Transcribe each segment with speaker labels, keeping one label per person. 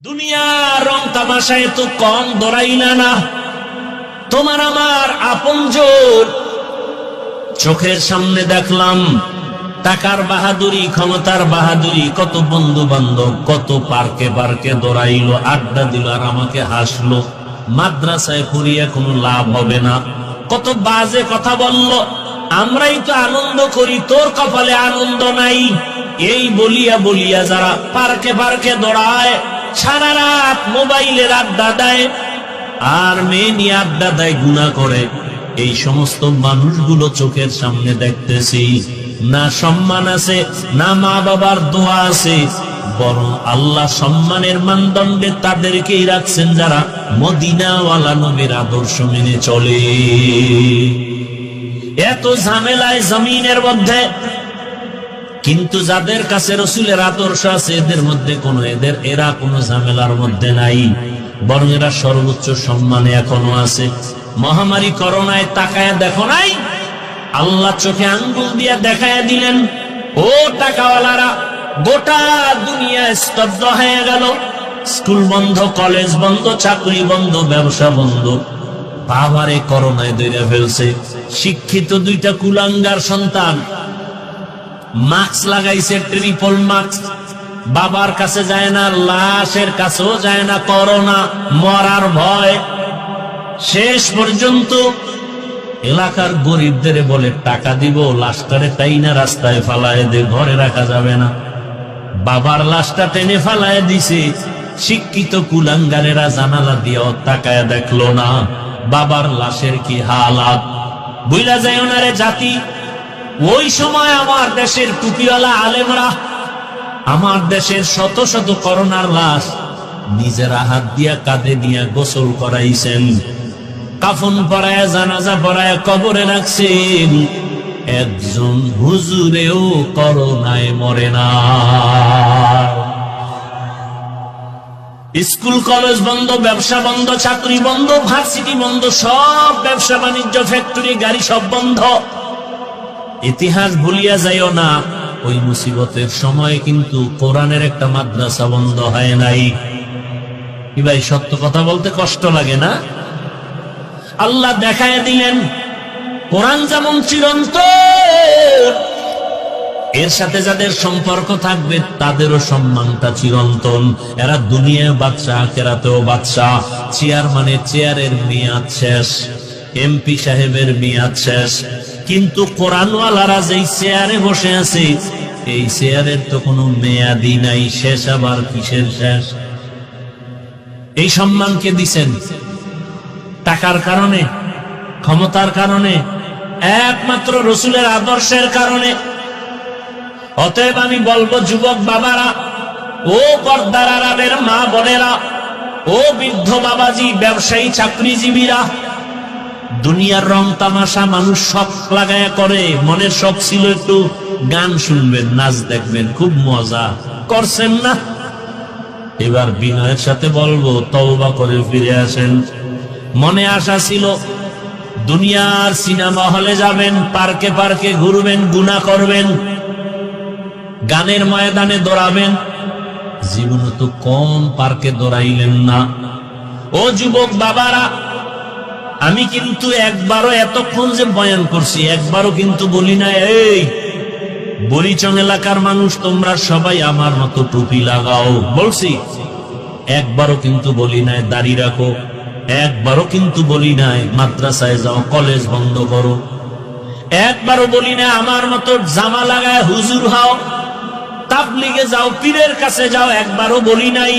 Speaker 1: দুনিয়ার রং তামাশায় তো কম দৌড়াইলা না। তোমার আমার আপনজন চোখের সামনে দেখলাম টাকার বাহাদুরি, ক্ষমতার বাহাদুরি, কত বন্ধু বান্ধব কত পার্কে পার্কে দৌড়াইলো, আড্ডা দিল আর আমাকে হাসলো। মাদ্রাসায় পড়িয়া কোনো লাভ হবে না, কত বাজে কথা বলল, আমরাই তো আনন্দ করি, তোর কপালে আনন্দ নাই। এই বলিয়া বলিয়া যারা পার্কে পার্কে দৌড়ায়, সারা রাত মোবাইলের আড্ডা দেয় আর মেয়ে নিয়ে আড্ডা দেয়, গুনাহ করে, এই সমস্ত মানুষগুলো চোখের সামনে দেখতেছি। না সম্মান আছে, না মা বাবার দোয়া আছে, বরং আল্লাহ সম্মানের মানদণ্ডে তাদেরকেই রাখছেন যারা মদিনাওয়ালা নবীর আদর্শ মেনে চলে। এত ঝামেলায় জমিনের মধ্যে, কিন্তু যাদের কাছে রসুলের আদর্শ আছে এদের মধ্যে এরা কোনো ঝামেলার মধ্যে নাই, বরং এরা সর্বোচ্চ সম্মানে এখনো আছে। মহামারী করোনায় তাকায় দেখো নাই, আল্লাহ চোখে আঙ্গুল দিয়া দেখায় দিলেন, ও টাকাওয়ালারা, গোটা দুনিয়া স্তব্ধ হয়ে গেল। স্কুল বন্ধ, কলেজ বন্ধ, চাকরি বন্ধ, ব্যবসা বন্ধ। বাবারে করোনায় দইরা ফেলছে। শিক্ষিত দুইটা কুলাঙ্গার সন্তান মাস্ক লাগাইছে, ট্রিপল মাস্ক, বাবার কাছে যায় না, লাশের কাছেও যায় না, করোনা মরার ভয়। শেষ পর্যন্ত এলাকার গরিবদের বলে টাকা দিব, লাশটারে তাই না রাস্তায় ফালায় দে, ঘরে রাখা যাবে না। বাবার লাশটা টেনে ফালায় দিছে। শিক্ষিত কুলাঙ্গারেরা জানালা দিয়েও তাকায় দেখলো না বাবার লাশের কি হালাত। বুইলা যায় ওনারে জাতি, ওই সময় আমার দেশের টুপিওয়ালা আলেমরা আমার দেশের শত শত করোনার লাশ নিজেরা হাত দিয়া কাঁধে দিয়া গোসল করাইছেন, কাফন পরায়া জানাজা পরায়া কবরে রাখছেন। একজন হুজুরেও করোনায় মরে না। স্কুল কলেজ বন্ধ, ব্যবসা বন্ধ, চাকরি বন্ধ, ভার্সিটি বন্ধ, সব ব্যবসা বাণিজ্য, ফ্যাক্টরি, গাড়ি সব বন্ধ। ইতিহাস ভুলিয়া যাইও না, ওই মুসিবতের সময় কিন্তু কোরআনের একটা মাদ্রাসা বন্ধ হয় নাই। কি ভাই, সত্য কথা বলতে কষ্ট লাগে না? আল্লাহ দেখায় দিলেন কোরআন যেমন চিরন্তন, এর সাথে যাদের সম্পর্ক থাকবে তাদেরও সম্মানটা চিরন্তন। এরা দুনিয়ায় বাদশা, আখিরাতেও বাদশা। চেয়ারম্যানের চেয়ারের মেয়াদ শেষ, এমপি সাহেবের মেয়াদ শেষ, কিন্তু কোরআনওয়ালারা যেই চেয়ারে বসে আছে এই চেয়ারের তো কোনো মেয়াদি নাই, শেষ আবার কিসের শেষ? এই সম্মানকে দিছেন টাকার কারণে, ক্ষমতার কারণে, একমাত্র রসুলের আদর্শের কারণে। অতএব আমি বলবো যুবক বাবারা, ও পর্দার আড়ালের মা বোনেরা, ও বৃদ্ধ বাবাজি, ব্যবসায়ী, চাকরিজীবীরা, দুনিয়ার রং তামাশা মানুষ শখ লাগায়া করে। মনের শখ ছিল একটু গান শুনবেন, নাচ দেখবেন, খুব মজা করছেন না? এবার বিনয়ের সাথে বলবো তওবা করে ফিরে আসেন। মনে আশা ছিল দুনিয়ার সিনেমা হলে যাবেন, পার্কে পার্কে ঘুরবেন, গুনাহ করবেন, গানের ময়দানে দৌড়াবেন। জীবনে তো কম পার্কে দৌড়াইলেন না। ও যুবক বাবারা, আমি কিন্তু একবারও এতক্ষণ যে বয়ান করছি একবারও কিন্তু বলি না এই বরিচং এলাকার মানুষ তোমরা সবাই আমার মতো টুপি লাগাও, বলছি? একবারও কিন্তু বলি নাই দাড়ি রাখো, একবারও কিন্তু বলি নাই মাদ্রাসায় যাও, কলেজ বন্ধ করো, একবারও বলি না আমার মতো জামা লাগায় হুজুর হও, তাবলিগে যাও, পীরের কাছে যাও, একবারও বলি নাই।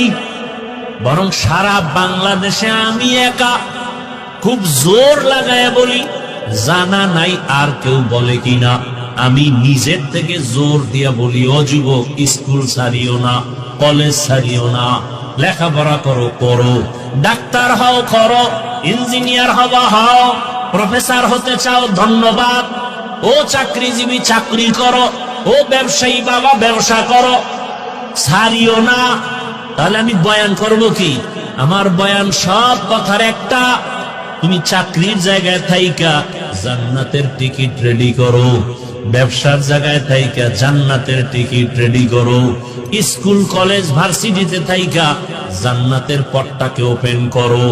Speaker 1: বরং সারা বাংলাদেশে আমি একা খুব জোর লাগায় বলি, জানা নাই আর কেউ বলে কিনা, আমি নিজের থেকে জোর দিয়া বলি, ও যুবক, স্কুল ছাড়িও না, কলেজ ছাড়িও না, লেখাপড়া করো, ডাক্তার হও করো, ইঞ্জিনিয়ার হবা হও, প্রফেসর হতে চাও ধন্যবাদ, ও চাকরিজীবী চাকরি করো, ও ব্যবসায়ী বাবা ব্যবসা করো, ছাড়িও না। তাহলে আমি বয়ান করব কি? আমার বয়ান সব কথার একটা, তুমি চাকরির জায়গায় থাইকা জান্নাতের টিকিট রেডি করো, ব্যবসার জায়গায় থাইকা জান্নাতের টিকিট রেডি করো, স্কুল কলেজ ভার্সিটিতে থাইকা জান্নাতের পথটাকে ওপেন করো।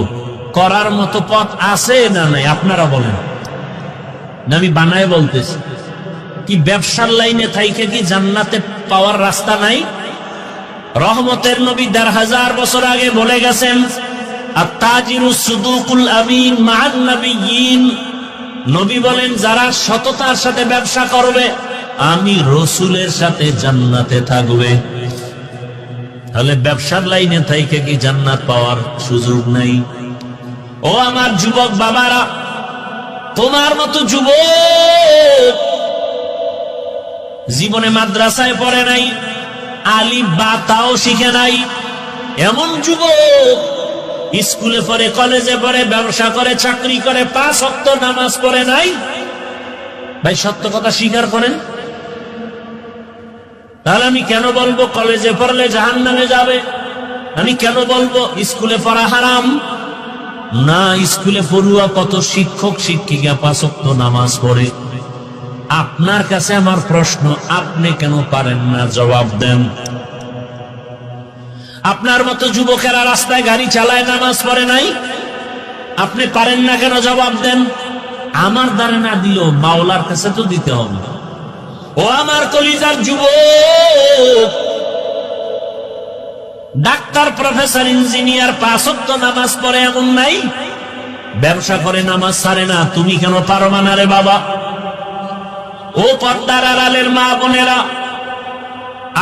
Speaker 1: করার মতো পথ আছে না নাই আপনারা বলেন না, আমি বানায় বলতেছি। কি ব্যবসার লাইনে থাইকা কি জান্নাতে পাওয়ার রাস্তা নাই? রহমতের নবী ১৫০০ বছর আগে বলে গেছেন, আত-তাজিরুস সুদুকুল আমিন মা'আন নাবিয়্যিন। নবী বলেন, যারা সততার সাথে ব্যবসা করবে আমি রাসূলের সাথে জান্নাতে থাকবে। তাহলে ব্যবসার লাইনে থাইকা কি জান্নাত পাওয়ার সুযোগ নাই? ও আমার যুবক বাবারা, তোমার মতো যুবক জীবনে মাদ্রাসায় পড়ে নাই, আলিফ বা তাও শিখে নাই, এমন যুবক স্কুলে পড়ে, কলেজে পড়ে, ব্যবসা করে, চাকরি করে, 5 ওয়াক্ত নামাজ পড়ে নাই। ভাই সত্য কথা স্বীকার করেন। তাহলে আমি কেন বলবো কলেজে পড়লে জাহান্নামে যাবে? আমি কেন বলবো স্কুলে পড়া হারাম? না, স্কুলে পড়ুয়া কত শিক্ষক শিক্ষিকা 5 ওয়াক্ত নামাজ পড়ে। আপনার কাছে আমার প্রশ্ন, আপনি কেন পারেন না? জবাব দেন। আপনার মতো যুবকেরা রাস্তায় গাড়ি চালায়, নামাজ পড়ে নাই, আপনি পারেন না কেন? জবাব দেন। আমার দ্বারা না দিলেও মাওলার কাছে তো দিতে হবে। ও আমার কলিজার যুবক, ডাক্তার, প্রফেসর, ইঞ্জিনিয়ার 5 ওয়াক্ত নামাজ পড়ে এমন নাই, ব্যবসা করে নামাজ ছাড়ে না, তুমি কেন পারো না রে বাবা? ও পর্দার আড়ালের মা বোনেরা,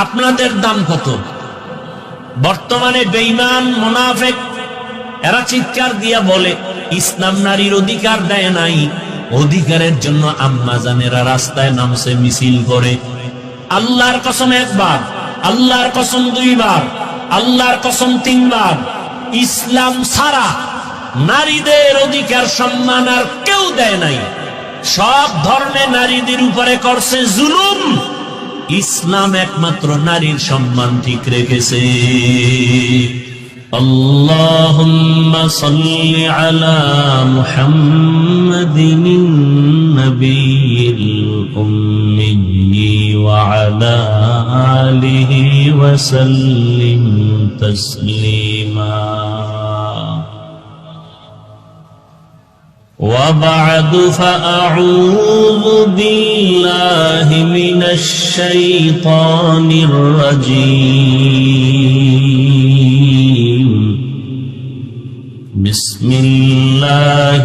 Speaker 1: আপনাদের দাম কত? বর্তমানে বেঈমান মুনাফিক এরা চিৎকার দিয়া বলে ইসলাম নারীর অধিকার দেয় নাই, অধিকারের জন্য আম্মা জানেরা রাস্তায় নামছে, মিছিল করে। আল্লাহর কসম 1 বার, আল্লাহর কসম 2 বার, আল্লাহর কসম 3 বার, ইসলাম ছাড়া নারীদের অধিকার সম্মান আর কেউ দেয় নাই। সব ধর্মে নারীদের উপরে করছে জুলুম, ইসলাম একমাত্র নারীর সম্মান ঠিক রেখেছে। আল্লাহুম্মা সাল্লি আলা মুহাম্মাদিন নবিয়্যিল উম্মি ওয়া আলা আলিহি ওয়া সাল্লিম তাসলিমা। وبعد فأعوذ بالله من الشيطان الرجيم. بسم الله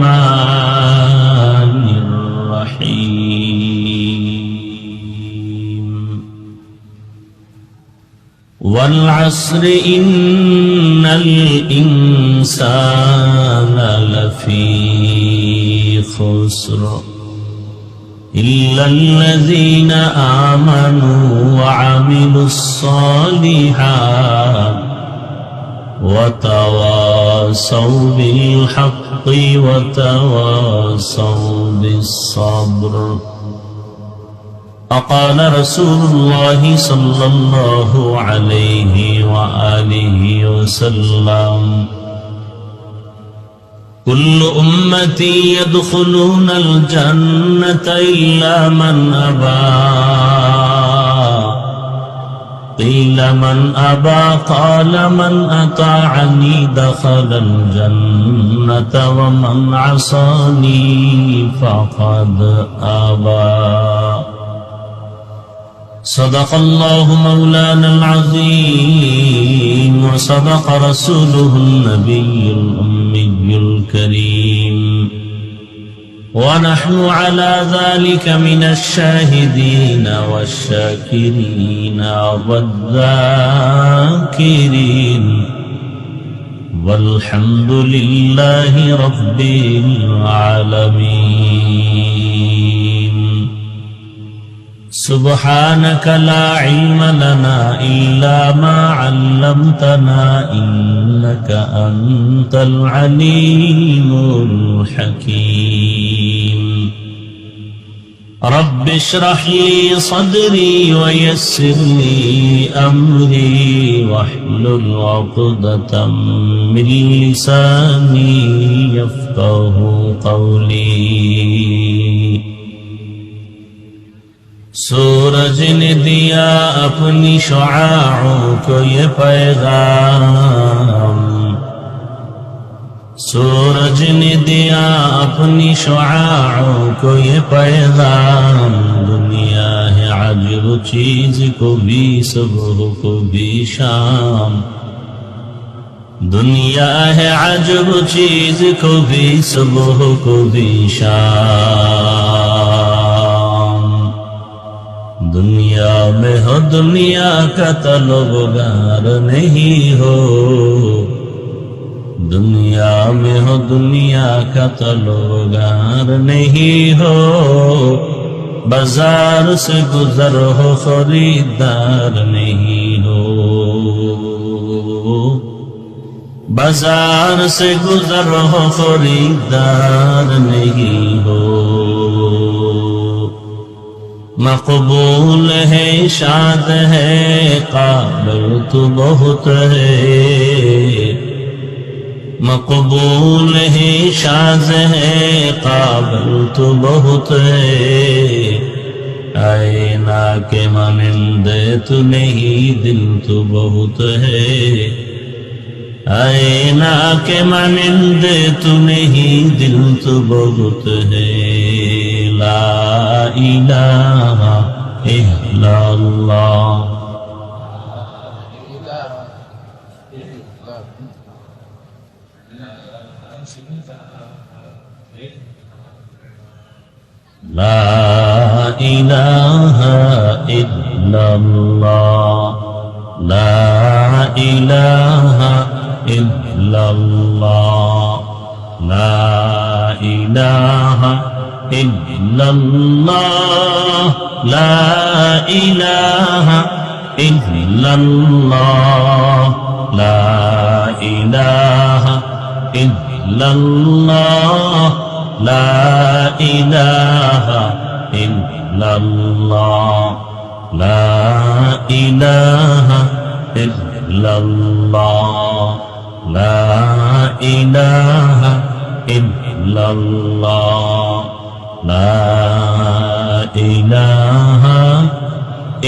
Speaker 1: الرحمن الرحيم. والعصر إن الإنسان لفي خسر إلا الذين آمنوا وعملوا الصالحات وتواصوا بالحق وتواصوا بالصبر. وقال رسول الله صلى الله عليه وآله وسلم: كل أمتي يدخلون الجنة إلا من أبى. قيل من أبى؟ قال من أطاعني دخل الجنة ومن عصاني فقد أبى. صدق الله مولانا العظيم وصدق رسوله النبي الأمي الكريم، ونحن على ذلك من الشاهدين والشاكرين والذاكرين، والحمد لله رب العالمين. سبحانك لا علم لنا إلا ما علمتنا إنك أنت العليم الحكيم. رب اشرح لي صدري ويسر لي أمري واحلل عقدة من لساني يفقه قولي. सूरज ने दिया अपनी शुआओं को ये पैगाम, सूरज ने दिया अपनी शुआओं को ये पैगाम, दुनिया है अजब चीज को भी सुबह को भी शाम, दुनिया है अजब चीज को भी सुबह को भी शाम। दुनिया में हो दुनिया का तलबगार नहीं हो, दुनिया में हो दुनिया का तलबगार नहीं हो, बाजार से गुजर हो खरीदार नहीं हो, बाजार से गुजर हो खरीदार नहीं हो। मकबूल है शाद है काबिल तो बहुत है, मकबूल है शाद है काबिल तो बहुत है, आईना के मानिंदे तो नहीं दिल तो बहुत है, आईना के मानिंदे तो नहीं दिल तो बहुत है। ला इलाहा इल्लल्लाह, ला इलाहा इल्लल्लाह, ला इलाहा इल्लल्लाह, ला इलाहा इल्लल्लाह, ला इलाहा इल्लल्लाह, ला इलाहा इल्लल्लाह, ला इलाहा इल्लल्लाह, ला इलाहा इल्लल्लाह, ला इलाहा इल्लल्लाह, ला इलाहा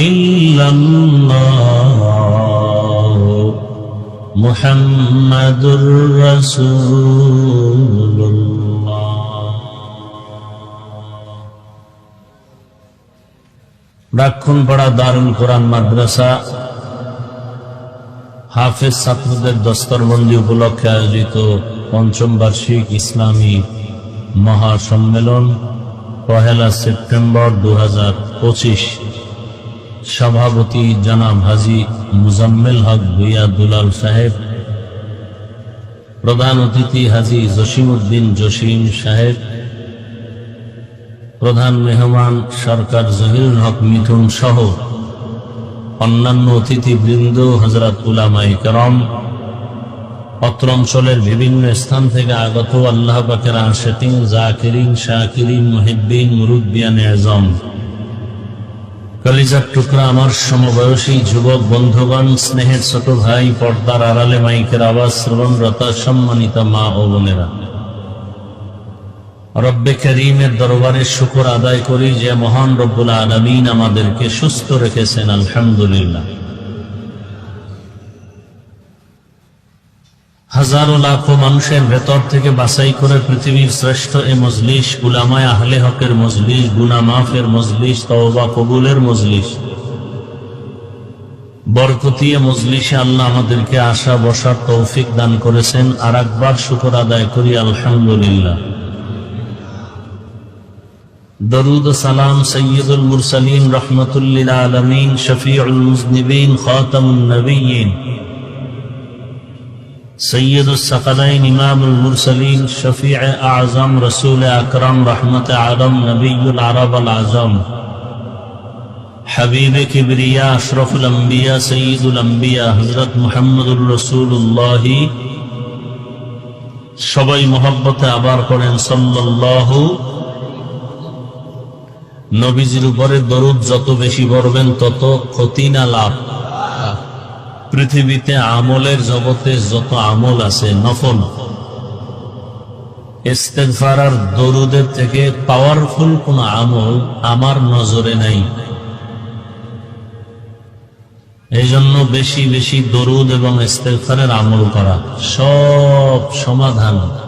Speaker 1: इल्लल्लाह, मुहम्मदुर रसूलुल्लाह। ব্রাহ্মণপাড়া দারুল কোরআন মাদ্রাসা হাফেজ ছাত্রদের দস্তরবন্দি উপলক্ষে আয়োজিত পঞ্চম বার্ষিক ইসলামী মহাসম্মেলন 1 সেপ্টেম্বর 2025। সভাপতি জনাব হাজী মুজাম্মেল হক ভূঁইয়া দুলাল সাহেব, প্রধান অতিথি হাজী জসিমউদ্দিন জসিম সাহেব, প্রধান মেহমান সরকার জহিরুল হক মিথুন সহ অন্যান্য অতিথিবৃন্দ, হযরত উলামায়ে কেরাম, অত্র অঞ্চলের বিভিন্ন স্থান থেকে আগত আল্লাহ পাকের আশিকিন, জাকিরিন, শাকিরিন, মুহিব্বিন, মুরুব্বিয়ান আযম, কলিজার টুকরা আমার সমবয়সী যুবক বন্ধুগণ, স্নেহের ছোট ভাই, পর্দার আড়ালে মাইকের আওয়াজ শ্রবণরত সম্মানিত মা ও বোনেরা, রব্বে করিমের দরবারে শুকর আদায় করি যে মহান রব্বুল আলামিন আমাদেরকে সুস্থ রেখেছেন, আলহামদুলিল্লাহ। হাজারো লাখো মানুষের ভেতর থেকে বাছাই করে পৃথিবীর শ্রেষ্ঠ এ মজলিস, উলামায়ে আহলে হকের মজলিস, গুনাহ মাফের মজলিস, তওবা কবুলের মজলিস, বরকতিয়ে মজলিসে আল্লাহ আমাদেরকে আসা বসার তৌফিক দান করেছেন। আর একবার শুকর আদায় করি, আলহামদুলিল্লাহ। দরুদ ও সালাম সৈয়দুল মুরসালিন, রহমাতুল লিল আলামিন, শফিউল মুজনিবিন, খাতামুন নবিয়্যিন, সৈয়দুস সাকালাইন, ইমামুল মুরসালিন, শফিউ আযম, রাসূল আকরাম, রহমতে আলম, নবিয়ুল আরব আল আযম, হাবিবে কিবরিয়া, আশরাফুল আম্বিয়া, সৈয়দুল আম্বিয়া, হযরত মুহাম্মদুর রাসূলুল্লাহ। সবাই মহব্বতে আবার করেন সাল্লাল্লাহু। নবীজির উপরে দরুদ যত বেশি পড়বেন তত ক্ষতি না লাভ। পৃথিবীতে আমলের জগতে যত আমল আছে নফল, ইস্তেগফার আর দরুদের থেকে পাওয়ারফুল কোন আমল আমার নজরে নাই। এই জন্য বেশি বেশি দরুদ এবং ইস্তেগফারের আমল করা, সব সমাধান